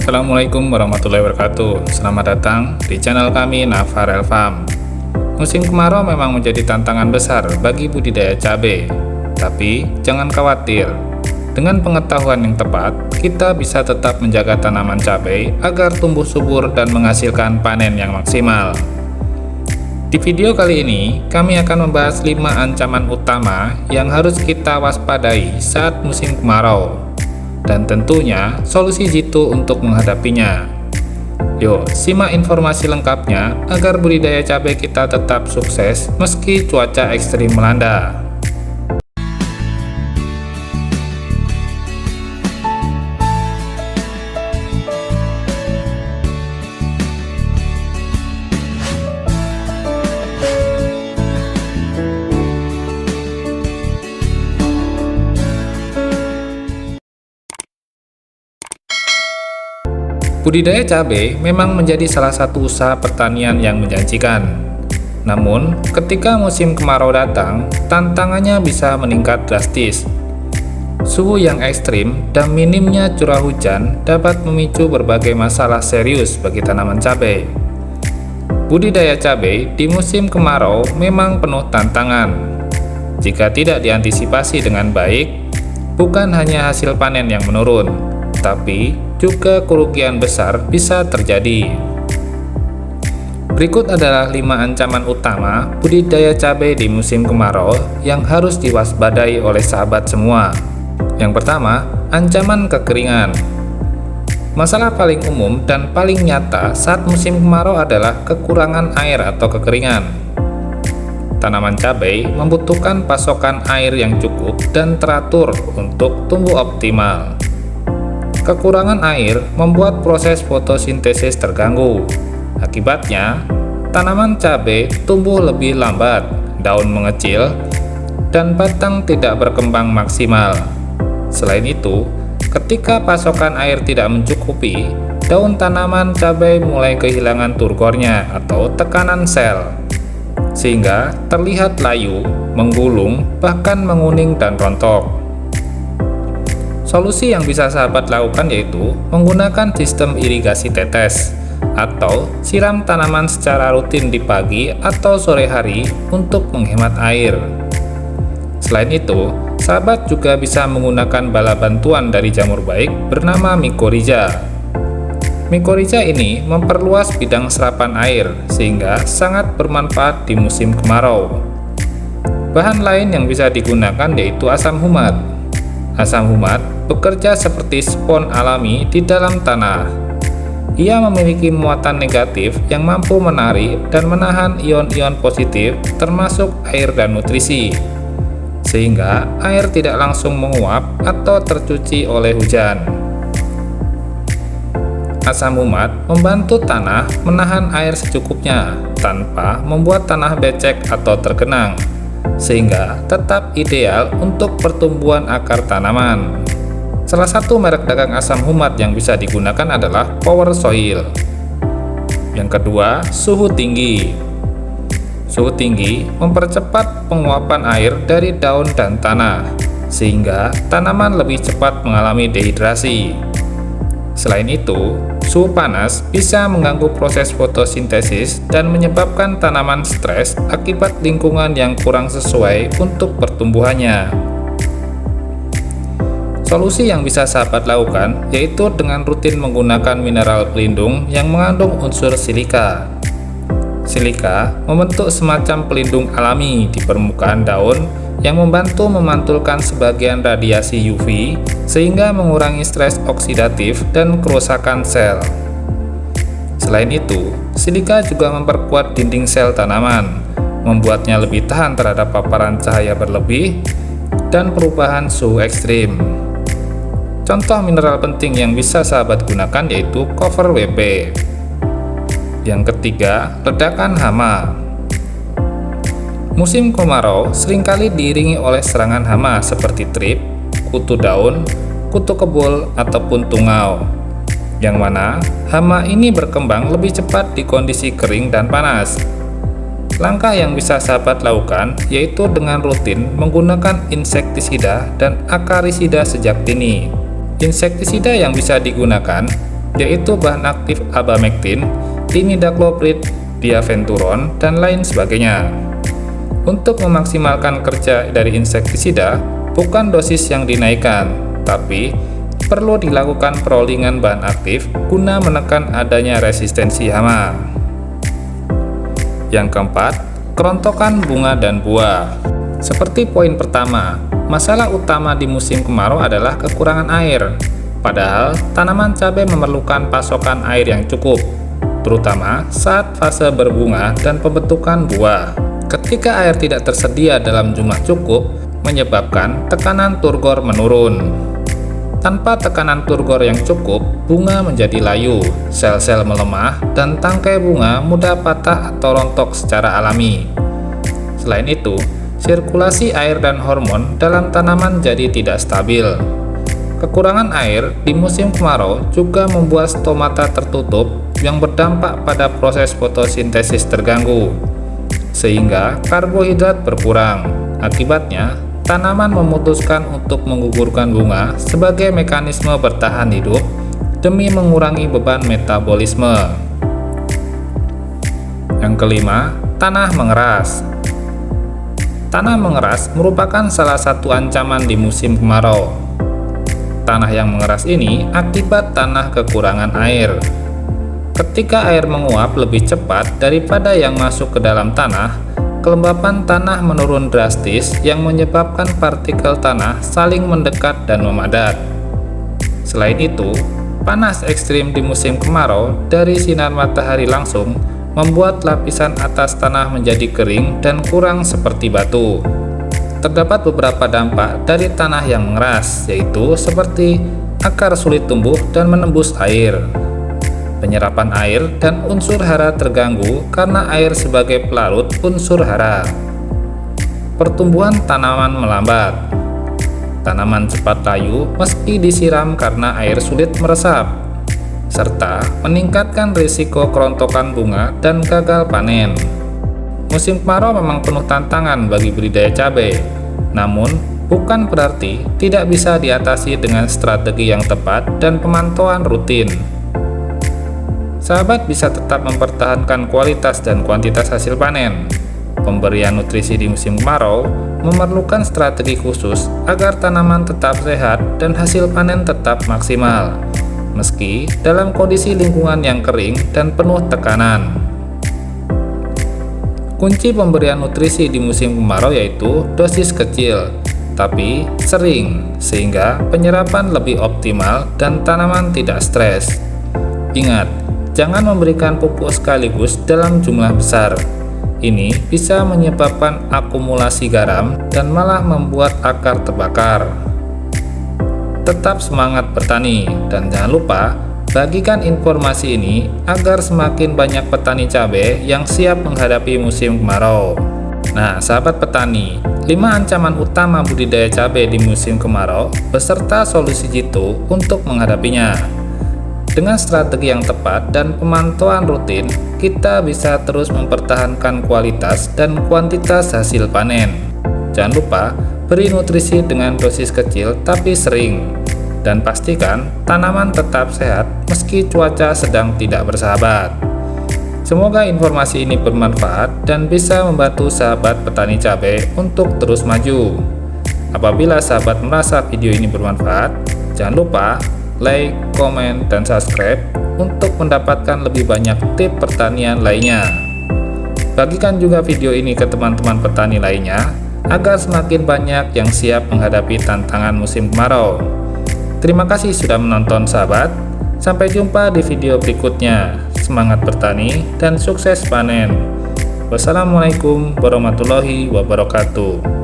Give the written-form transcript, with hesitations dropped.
Assalamualaikum warahmatullahi wabarakatuh. Selamat datang di channel kami Navarel Farm. Musim kemarau memang menjadi tantangan besar bagi budidaya cabai. Tapi jangan khawatir. Dengan pengetahuan yang tepat, kita bisa tetap menjaga tanaman cabai agar tumbuh subur dan menghasilkan panen yang maksimal. Di video kali ini, kami akan membahas 5 ancaman utama yang harus kita waspadai saat musim kemarau. Dan tentunya solusi jitu untuk menghadapinya. Yuk, simak informasi lengkapnya agar budidaya cabai kita tetap sukses meski cuaca ekstrim melanda. Budidaya cabai memang menjadi salah satu usaha pertanian yang menjanjikan. Namun, ketika musim kemarau datang, tantangannya bisa meningkat drastis. Suhu yang ekstrim dan minimnya curah hujan dapat memicu berbagai masalah serius bagi tanaman cabai. Budidaya cabai di musim kemarau memang penuh tantangan. Jika tidak diantisipasi dengan baik, bukan hanya hasil panen yang menurun, tapi juga kerugian besar bisa terjadi. Berikut adalah 5 ancaman utama budidaya cabai di musim kemarau yang harus diwaspadai oleh sahabat semua. Yang pertama, ancaman kekeringan. Masalah paling umum dan paling nyata saat musim kemarau adalah kekurangan air atau kekeringan. Tanaman cabai membutuhkan pasokan air yang cukup dan teratur untuk tumbuh optimal. Kekurangan air membuat proses fotosintesis terganggu. Akibatnya, tanaman cabai tumbuh lebih lambat, daun mengecil, dan batang tidak berkembang maksimal. Selain itu, ketika pasokan air tidak mencukupi, daun tanaman cabai mulai kehilangan turgornya atau tekanan sel, sehingga terlihat layu, menggulung, bahkan menguning dan rontok. Solusi yang bisa sahabat lakukan yaitu menggunakan sistem irigasi tetes atau siram tanaman secara rutin di pagi atau sore hari untuk menghemat air. Selain itu, sahabat juga bisa menggunakan bala bantuan dari jamur baik bernama Mycorrhiza. Mycorrhiza ini memperluas bidang serapan air sehingga sangat bermanfaat di musim kemarau. Bahan lain yang bisa digunakan yaitu asam humat. Asam humat bekerja seperti spons alami di dalam tanah. Ia memiliki muatan negatif yang mampu menarik dan menahan ion-ion positif termasuk air dan nutrisi, sehingga air tidak langsung menguap atau tercuci oleh hujan. Asam humat membantu tanah menahan air secukupnya tanpa membuat tanah becek atau tergenang, sehingga tetap ideal untuk pertumbuhan akar tanaman. Salah satu merek dagang asam humat yang bisa digunakan adalah Power Soil. Yang kedua, suhu tinggi. Suhu tinggi mempercepat penguapan air dari daun dan tanah, sehingga tanaman lebih cepat mengalami dehidrasi. Selain itu, suhu panas bisa mengganggu proses fotosintesis dan menyebabkan tanaman stres akibat lingkungan yang kurang sesuai untuk pertumbuhannya. Solusi yang bisa sahabat lakukan yaitu dengan rutin menggunakan mineral pelindung yang mengandung unsur silika. Silika membentuk semacam pelindung alami di permukaan daun yang membantu memantulkan sebagian radiasi UV sehingga mengurangi stres oksidatif dan kerusakan sel. Selain itu, silika juga memperkuat dinding sel tanaman, membuatnya lebih tahan terhadap paparan cahaya berlebih dan perubahan suhu ekstrim. Contoh mineral penting yang bisa sahabat gunakan yaitu Cover WP. Yang ketiga, ledakan hama. Musim kemarau seringkali diiringi oleh serangan hama seperti trip, kutu daun, kutu kebul, ataupun tungau. Yang mana hama ini berkembang lebih cepat di kondisi kering dan panas. Langkah yang bisa sahabat lakukan yaitu dengan rutin menggunakan insektisida dan akarisida sejak dini. Insektisida yang bisa digunakan yaitu bahan aktif abamectin, imidacloprid, diaventuron, dan lain sebagainya. Untuk memaksimalkan kerja dari insektisida, bukan dosis yang dinaikkan, tapi perlu dilakukan perollingan bahan aktif guna menekan adanya resistensi hama. Yang keempat, kerontokan bunga dan buah. Seperti poin pertama, masalah utama di musim kemarau adalah kekurangan air. Padahal, tanaman cabai memerlukan pasokan air yang cukup, terutama saat fase berbunga dan pembentukan buah. Ketika air tidak tersedia dalam jumlah cukup, menyebabkan tekanan turgor menurun. Tanpa tekanan turgor yang cukup, bunga menjadi layu, sel-sel melemah, dan tangkai bunga mudah patah atau rontok secara alami. Selain itu, sirkulasi air dan hormon dalam tanaman jadi tidak stabil. Kekurangan air di musim kemarau juga membuat stomata tertutup yang berdampak pada proses fotosintesis terganggu, sehingga karbohidrat berkurang. Akibatnya, tanaman memutuskan untuk menggugurkan bunga sebagai mekanisme bertahan hidup demi mengurangi beban metabolisme. Yang kelima, tanah mengeras. Tanah mengeras merupakan salah satu ancaman di musim kemarau. Tanah yang mengeras ini akibat tanah kekurangan air. Ketika air menguap lebih cepat daripada yang masuk ke dalam tanah, kelembapan tanah menurun drastis yang menyebabkan partikel tanah saling mendekat dan memadat. Selain itu, panas ekstrim di musim kemarau dari sinar matahari langsung membuat lapisan atas tanah menjadi kering dan kurang seperti batu. Terdapat beberapa dampak dari tanah yang mengeras, yaitu seperti akar sulit tumbuh dan menembus air. Penyerapan air dan unsur hara terganggu karena air sebagai pelarut unsur hara. Pertumbuhan tanaman melambat. Tanaman cepat layu meski disiram karena air sulit meresap, serta meningkatkan risiko kerontokan bunga dan gagal panen. Musim kemarau memang penuh tantangan bagi budidaya cabai, namun bukan berarti tidak bisa diatasi dengan strategi yang tepat dan pemantauan rutin. Sahabat bisa tetap mempertahankan kualitas dan kuantitas hasil panen. Pemberian nutrisi di musim kemarau memerlukan strategi khusus agar tanaman tetap sehat dan hasil panen tetap maksimal, meski dalam kondisi lingkungan yang kering dan penuh tekanan. Kunci pemberian nutrisi di musim kemarau yaitu dosis kecil, tapi sering, sehingga penyerapan lebih optimal dan tanaman tidak stres. Ingat, jangan memberikan pupuk sekaligus dalam jumlah besar. Ini bisa menyebabkan akumulasi garam dan malah membuat akar terbakar. Tetap semangat bertani, dan jangan lupa bagikan informasi ini agar semakin banyak petani cabai yang siap menghadapi musim kemarau. Nah, sahabat petani, 5 ancaman utama budidaya cabai di musim kemarau beserta solusi jitu untuk menghadapinya. Dengan strategi yang tepat dan pemantauan rutin, kita bisa terus mempertahankan kualitas dan kuantitas hasil panen. Jangan lupa beri nutrisi dengan dosis kecil tapi sering, dan pastikan tanaman tetap sehat meski cuaca sedang tidak bersahabat. Semoga informasi ini bermanfaat dan bisa membantu sahabat petani cabai untuk terus maju. Apabila sahabat merasa video ini bermanfaat, jangan lupa like, komen, dan subscribe untuk mendapatkan lebih banyak tips pertanian lainnya. Bagikan juga video ini ke teman-teman petani lainnya agar semakin banyak yang siap menghadapi tantangan musim kemarau. Terima kasih sudah menonton sahabat. Sampai jumpa di video berikutnya. Semangat bertani dan sukses panen. Wassalamualaikum warahmatullahi wabarakatuh.